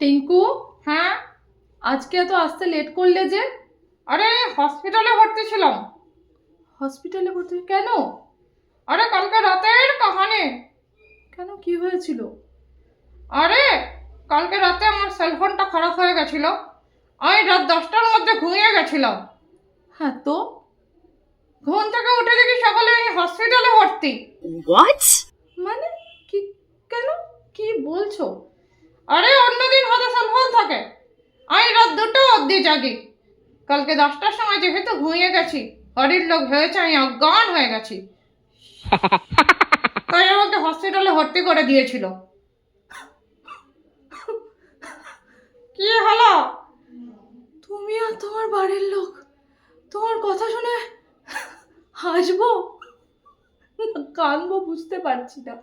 টিঙ্কু, হ্যাঁ, আজকে এত আসতে লেট করলে যে? আরে হসপিটালে ভর্তি ছিলাম। হসপিটালে ভর্তি কেন? আরে কালকে রাতের কাহানি। কেন, কি হয়েছিল? আরে কালকে রাতে আমার সেলফোনটা খারাপ হয়ে গেছিল। আমি রাত 10টার মধ্যে ঘুমিয়ে গেছিলাম। হ্যাঁ তো? ঘুম থেকে উঠে দেখি সকালে আমি হসপিটালে ভর্তি। What? মানে কি? কেন, কি বলছো? আরে অন্যদিন হাতে সেলফোন থাকে, আমি রাত 2টা অবধি জাগি। কালকে 10টার সময় যেহেতু ঘুমিয়ে গেছি, বাড়ির লোক ভেবেছে আমি অজ্ঞান হয়ে গেছি, তাই আমাকে হসপিটালে ভর্তি করে দিয়েছিল। কি হলো? তুমি আর তোমার বাড়ির লোক তোমার কথা শুনে হাসবো না কাঁদবো বুঝতে পারছি না।